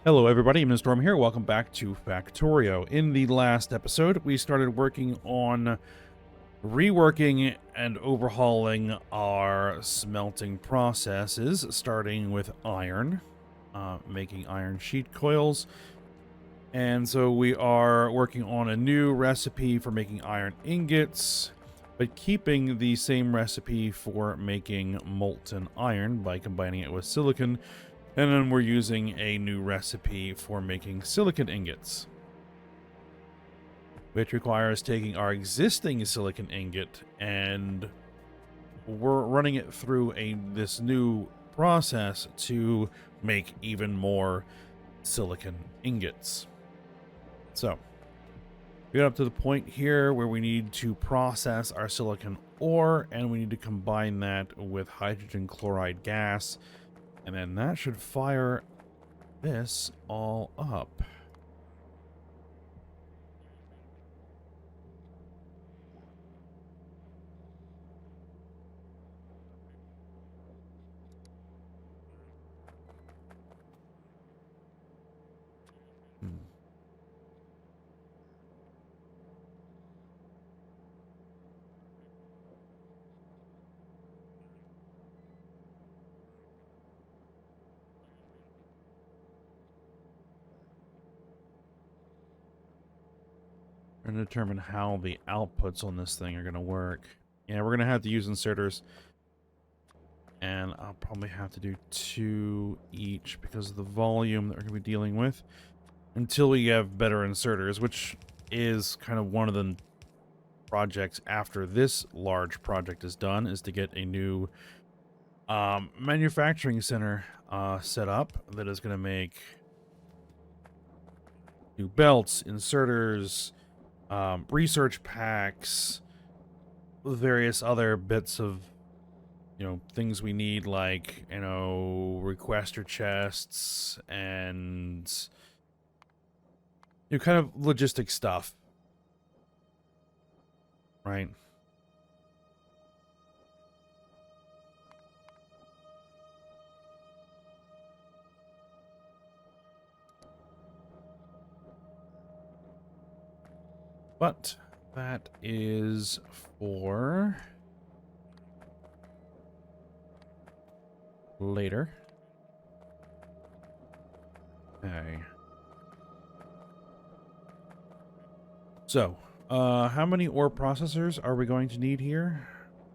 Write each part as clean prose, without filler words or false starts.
Hello everybody, I'm Storm here. Welcome back to Factorio. In the last episode, we started working on reworking and overhauling our smelting processes, starting with iron, making iron sheet coils. And so we are working on a new recipe for making iron ingots, but keeping the same recipe for making molten iron by combining it with silicon. And then we're using a new recipe for making silicon ingots, which requires taking our existing silicon ingot and we're running it through this new process to make even more silicon ingots. So we got up to the point here where we need to process our silicon ore, and we need to combine that with hydrogen chloride gas. And then that should fire this all up. And determine how the outputs on this thing are going to work. Yeah, we're going to have to use inserters. And I'll probably have to do 2 each because of the volume that we're going to be dealing with. Until we have better inserters, which is kind of one of the projects after this large project is done, is to get a new manufacturing center set up that is going to make new belts, inserters, research packs, various other bits of, things we need, like, requester chests and kind of logistic stuff, right? But that is for later. Okay. So, how many ore processors are we going to need here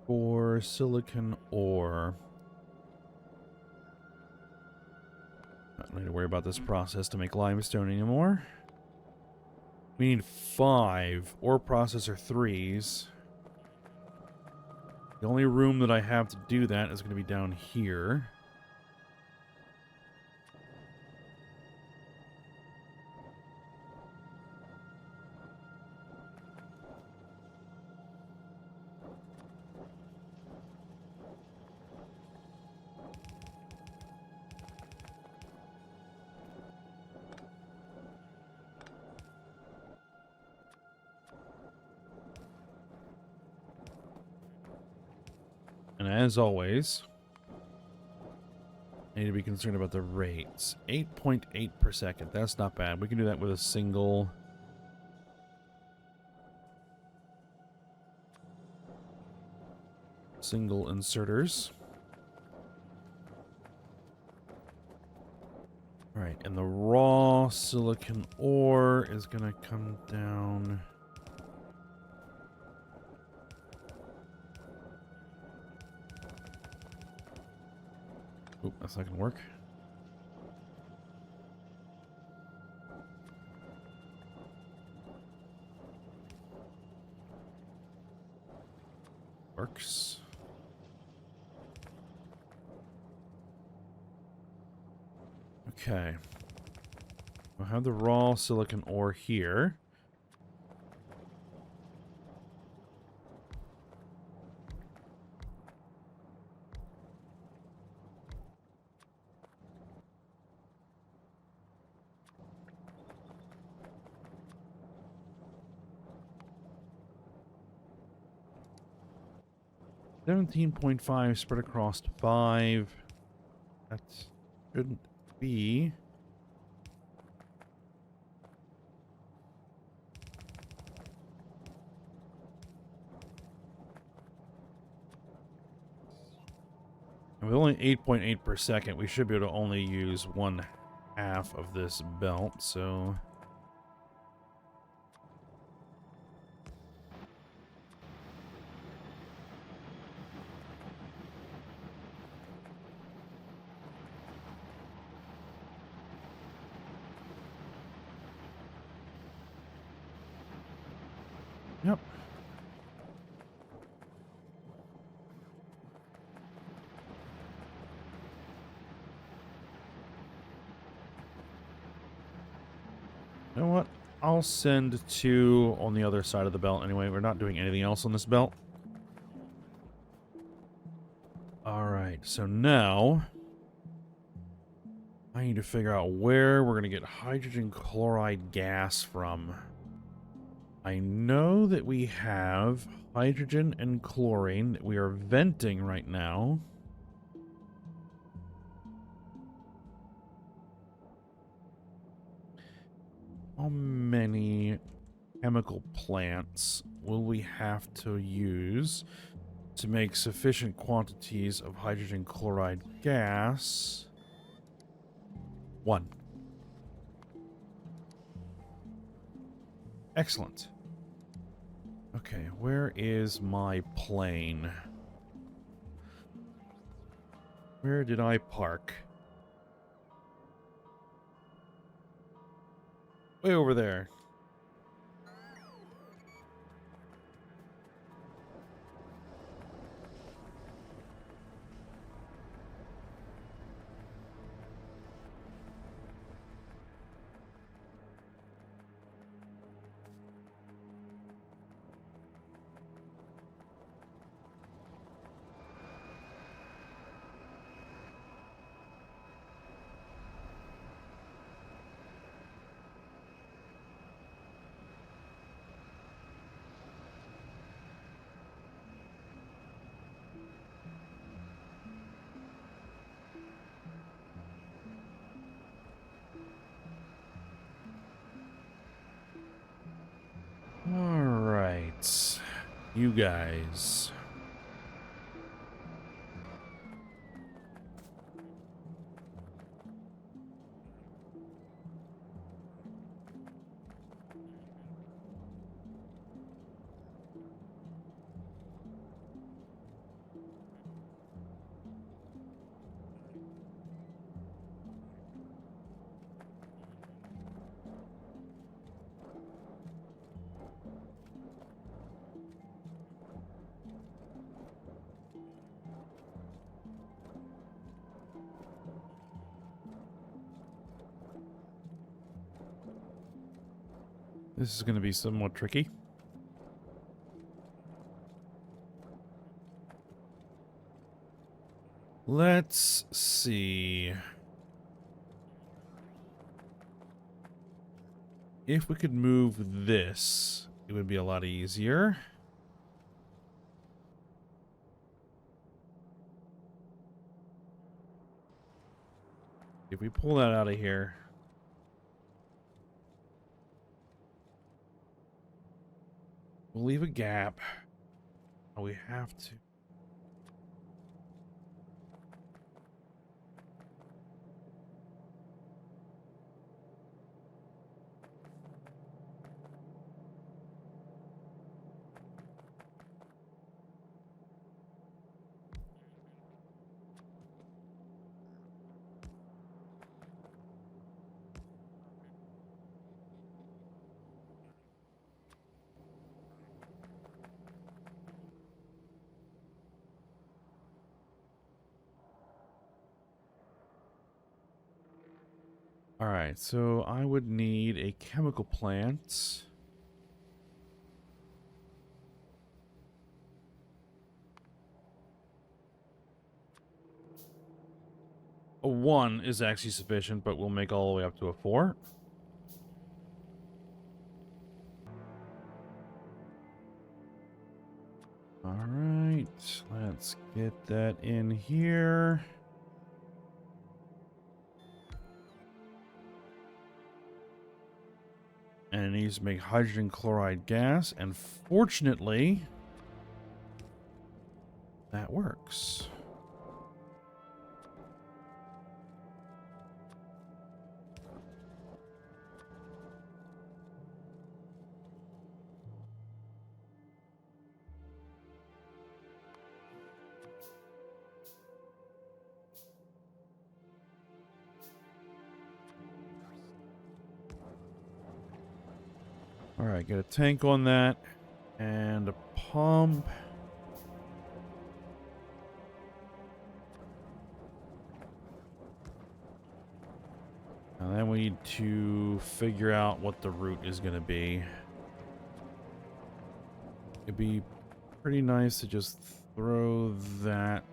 for silicon ore? Not need to worry about this process to make limestone anymore. We need 5 ore processor 3s. The only room that I have to do that is going to be down here. And as always, I need to be concerned about the rates. 8.8 per second. That's not bad. We can do that with a single inserters. All right, and the raw silicon ore is going to come down. Oop, that's not going to work. Works. Okay. We'll have the raw silicon ore here. $17.5 spread across 5. That shouldn't be With only 8.8 per second, we should be able to only use 1/2 of this belt, so... Yep. You know what? I'll send 2 on the other side of the belt anyway. We're not doing anything else on this belt. Alright, so now... I need to figure out where we're going to get hydrogen chloride gas from. I know that we have hydrogen and chlorine that we are venting right now. How many chemical plants will we have to use to make sufficient quantities of hydrogen chloride gas? 1. Excellent. Okay, where is my plane? Where did I park? Way over there. Alright. You guys. This is going to be somewhat tricky. Let's see. If we could move this, it would be a lot easier. If we pull that out of here. We'll leave a gap. Oh, we have to. All right, so I would need a chemical plant. A 1 is actually sufficient, but we'll make all the way up to a 4. All right, let's get that in here. And it needs to make hydrogen chloride gas, and fortunately, that works. All right, get a tank on that and a pump. Now then we need to figure out what the route is going to be. It'd be pretty nice to just throw that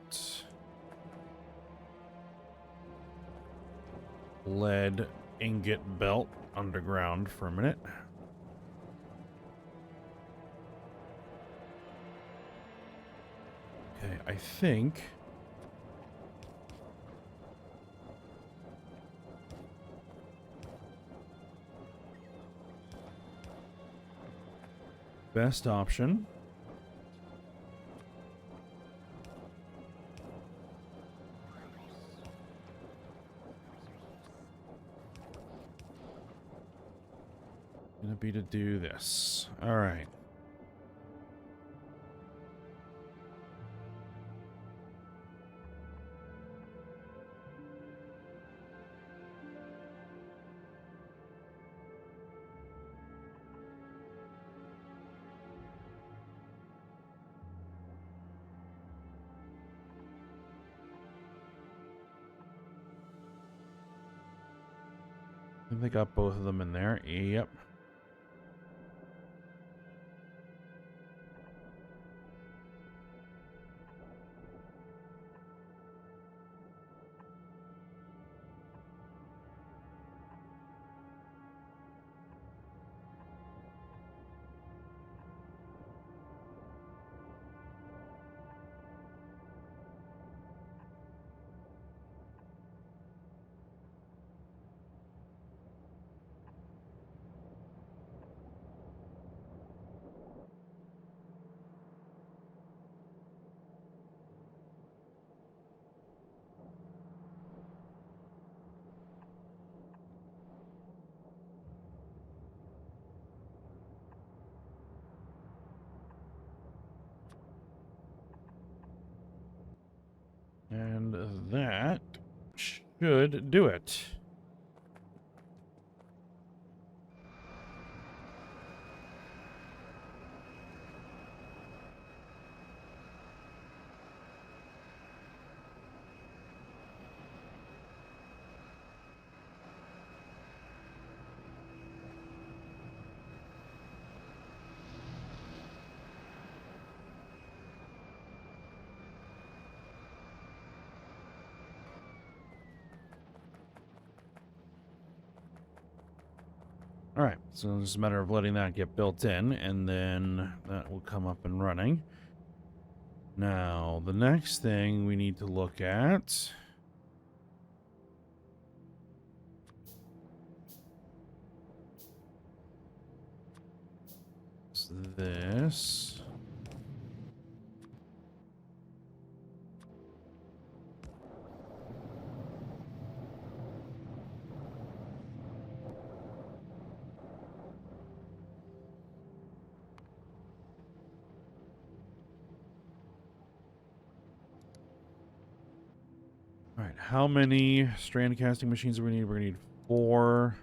lead ingot belt underground for a minute. Okay, I think best option gonna be to do this. All right. I think they got both of them in there. Yep. And that should do it. All right, so it's just a matter of letting that get built in, and then that will come up and running. Now, the next thing we need to look at is this. All right, how many strand casting machines do we need? We're gonna need 4.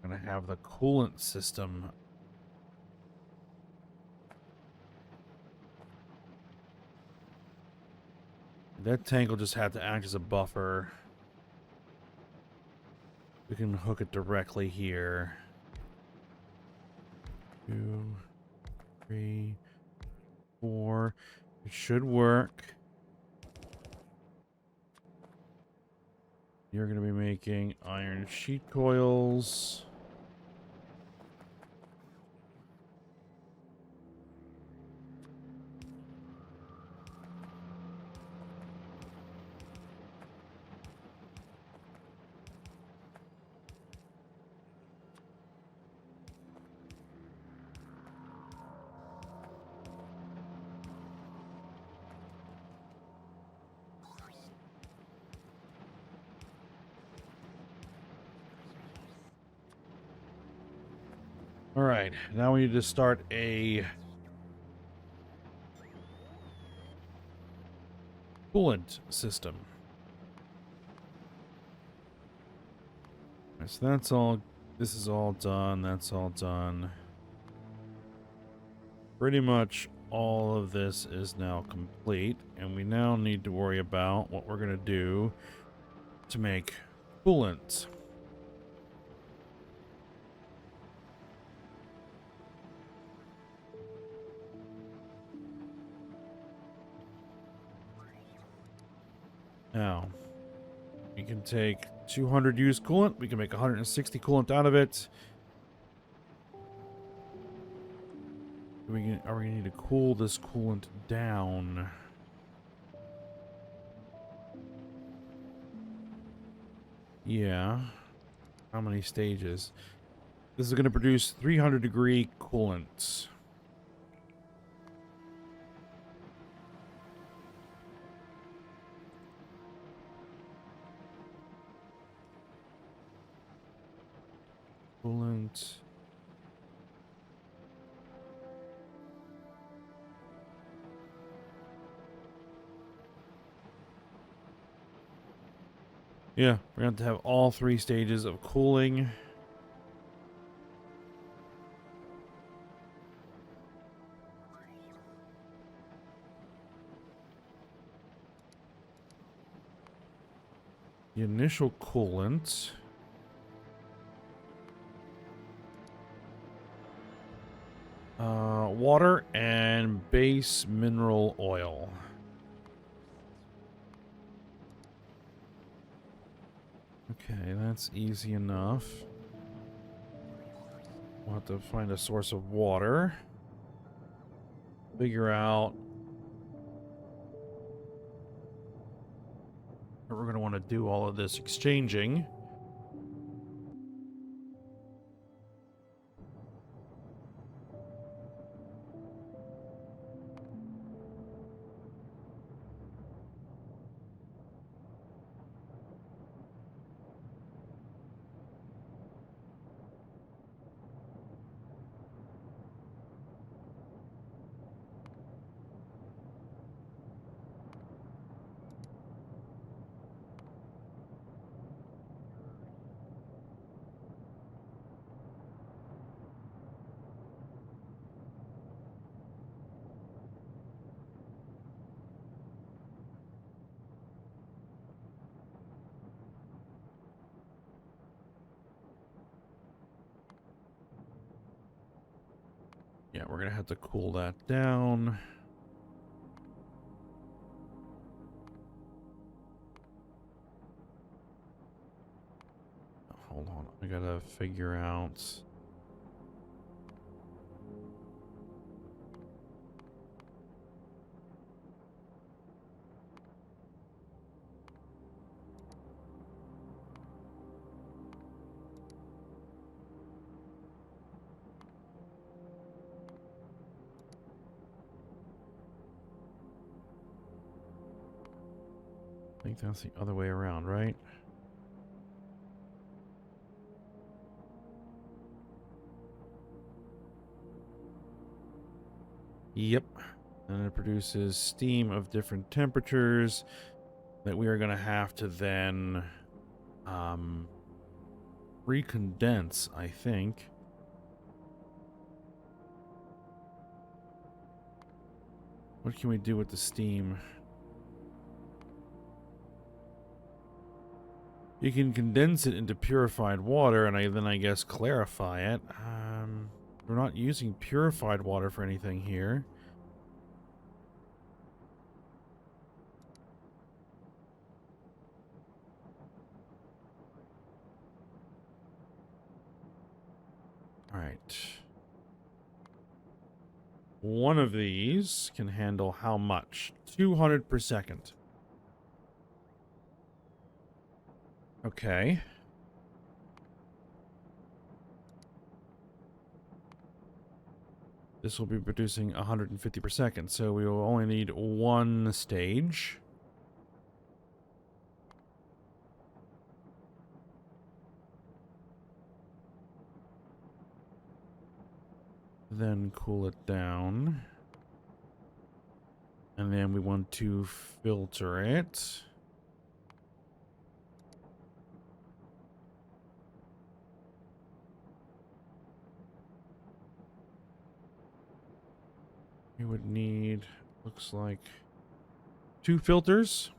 Gonna have the coolant system. That tank will just have to act as a buffer. We can hook it directly here. 2, 3, 4. It should work. You're going to be making iron sheet coils. All right, now we need to start a coolant system. Right, so that's all. This is all done. That's all done. Pretty much all of this is now complete, and we now need to worry about what we're going to do to make coolant. Now, we can take 200 used coolant. We can make 160 coolant out of it. Are we going to need to cool this coolant down? Yeah. How many stages? This is going to produce 300-degree coolant. Coolant. Yeah, we're going to have all 3 stages of cooling. The initial coolant. Water and base mineral oil. Okay, that's easy enough. We'll have to find a source of water. Figure out where we're going to want to do all of this exchanging. Yeah, we're going to have to cool that down. Hold on, I got to figure out... I think that's the other way around, right? Yep. And it produces steam of different temperatures that we are going to have to then recondense, I think. What can we do with the steam? You can condense it into purified water, and then I guess clarify it. We're not using purified water for anything here. All right. One of these can handle how much? 200 per second. Okay. This will be producing 150 per second, so we will only need 1 stage. then cool it down. And then we want to filter it. We would need, looks like, 2 filters.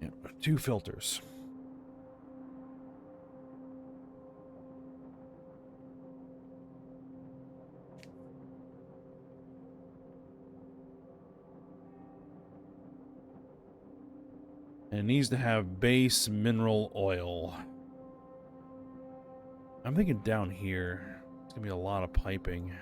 Yep, 2 filters. And it needs to have base mineral oil. I'm thinking down here, it's gonna be a lot of piping.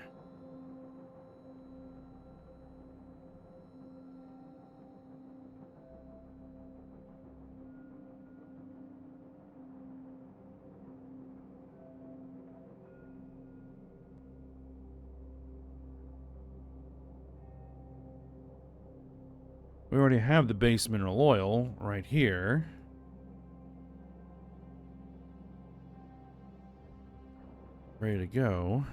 We already have the base mineral oil right here. Ready to go.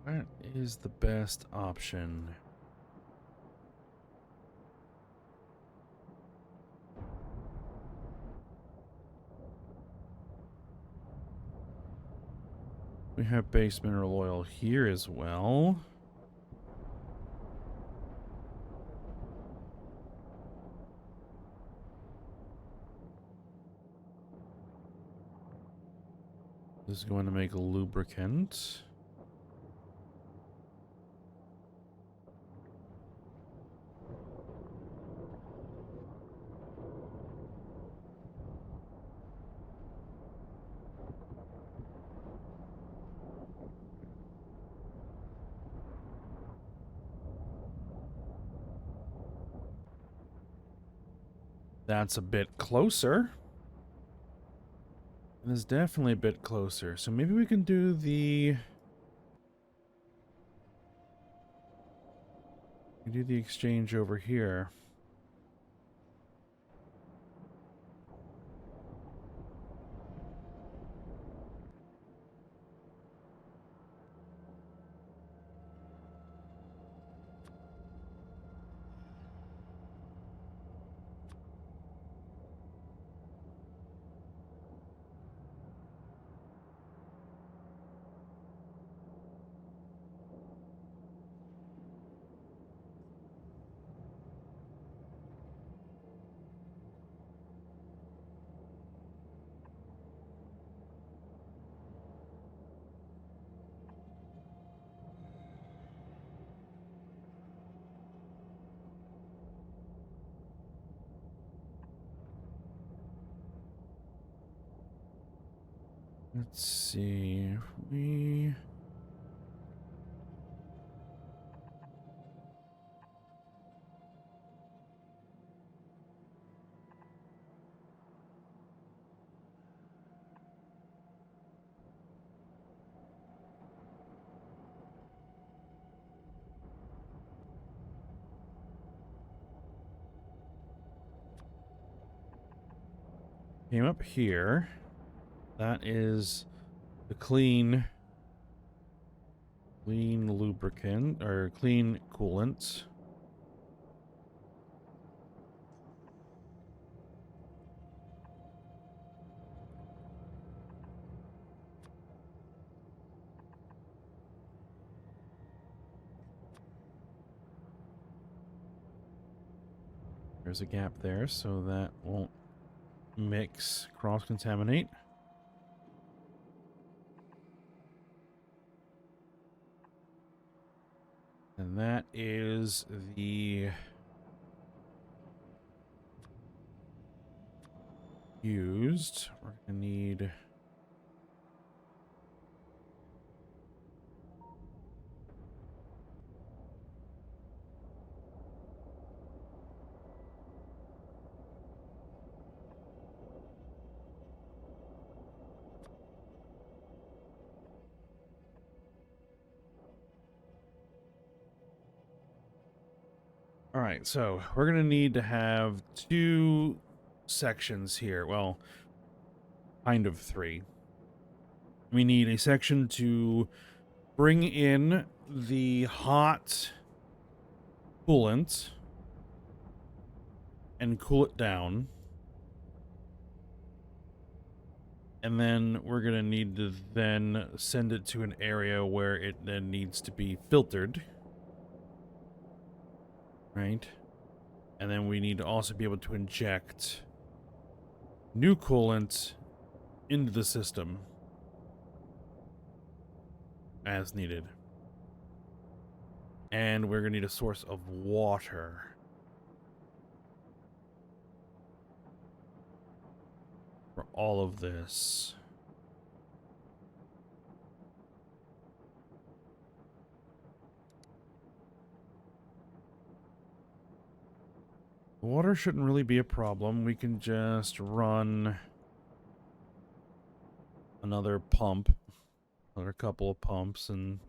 That is the best option. We have base mineral oil here as well. This is going to make a lubricant. That's a bit closer. It is definitely a bit closer. So maybe we can do the... We do the exchange over here. Let's see if we... Came up here. That is the clean lubricant, or clean coolant. There's a gap there, so that won't mix, cross-contaminate. And that is the used. We're gonna need all right, so we're gonna need to have two sections here. Well, kind of three. We need a section to bring in the hot coolant and cool it down. And then we're going to need to then send it to an area where it then needs to be filtered. Right? And then we need to also be able to inject new coolant into the system as needed. And we're going to need a source of water. For all of this. Water shouldn't really be a problem. We can just run another pump, another couple of pumps, and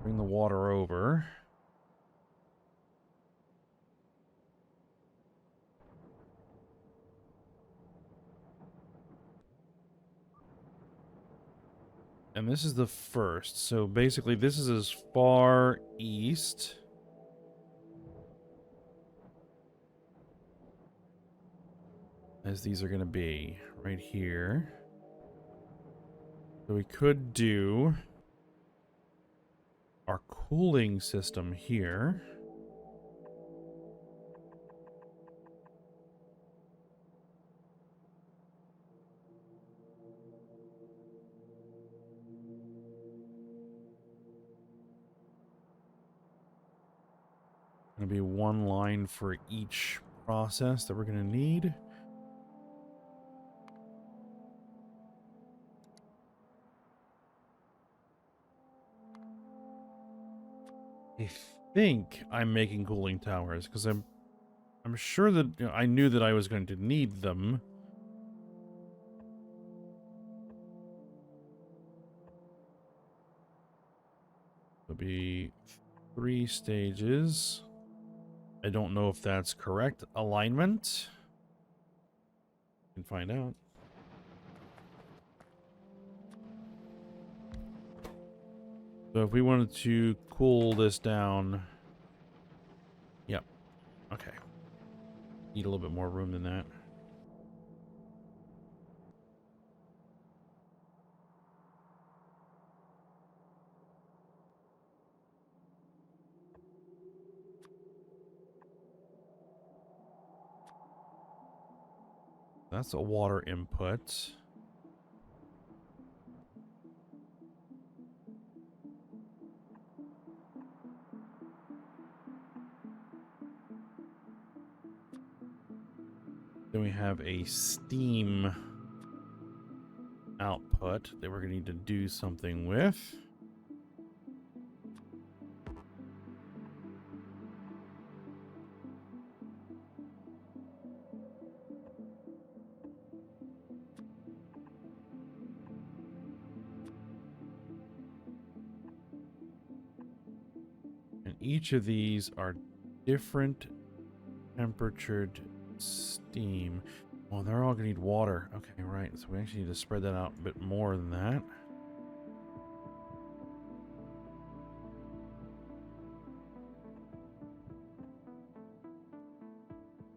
bring the water over. And this is the first. So basically this is as far east as these are going to be, right here. So we could do our cooling system here. Going to be one line for each process that we're going to need. I think I'm making cooling towers because I'm sure that I knew that I was going to need them. It'll be 3 stages. I don't know if that's correct alignment. We can find out. So if we wanted to cool this down, yep, okay. Need a little bit more room than that. That's a water input. Then we have a steam output that we're going to need to do something with. And each of these are different temperatured steam. Well, they're all going to need water. Okay, right. So we actually need to spread that out a bit more than that.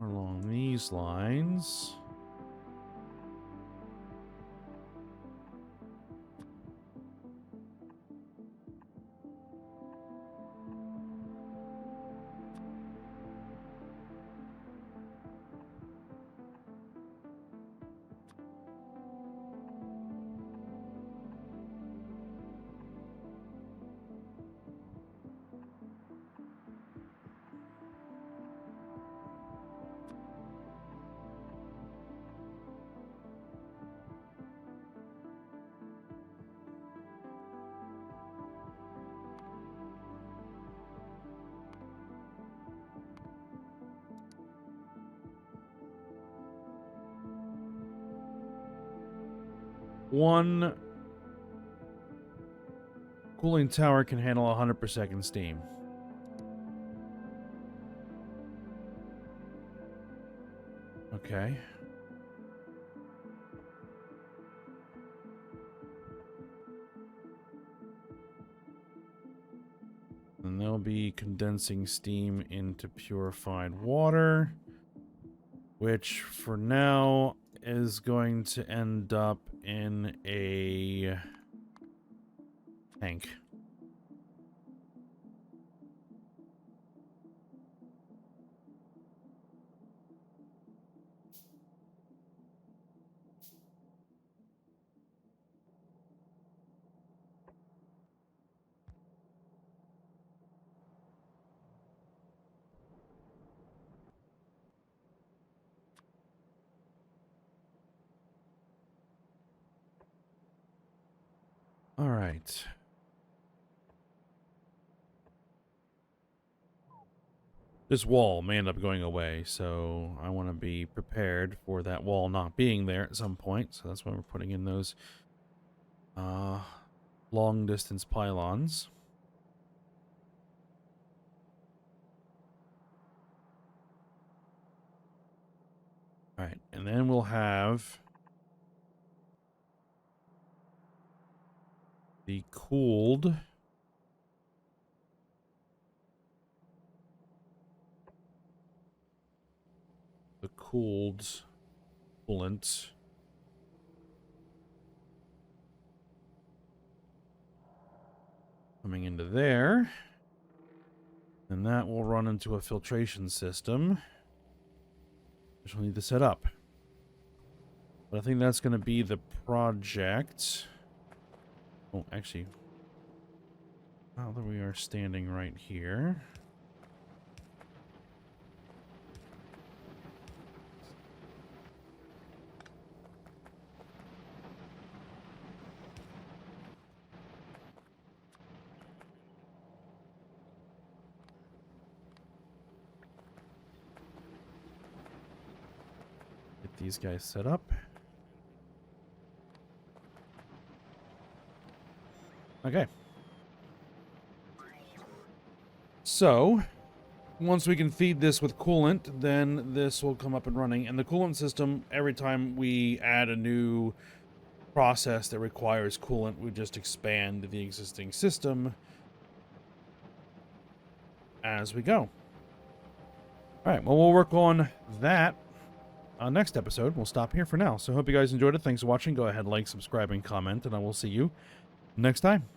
Along these lines. One cooling tower can handle 100 per second steam. Okay. And they'll be condensing steam into purified water, which for now is going to end up in a tank. All right. This wall may end up going away, so I want to be prepared for that wall not being there at some point. So that's why we're putting in those long distance pylons. All right, and then we'll have the cooled coolant coming into there, and that will run into a filtration system, which we'll need to set up. But I think that's going to be the project. Oh, actually, now that we are standing right here, get these guys set up. Okay. So, once we can feed this with coolant, then this will come up and running. And the coolant system, every time we add a new process that requires coolant, we just expand the existing system as we go. All right, well, we'll work on that next episode. We'll stop here for now. So, hope you guys enjoyed it. Thanks for watching. Go ahead, like, subscribe, and comment, and I will see you next time.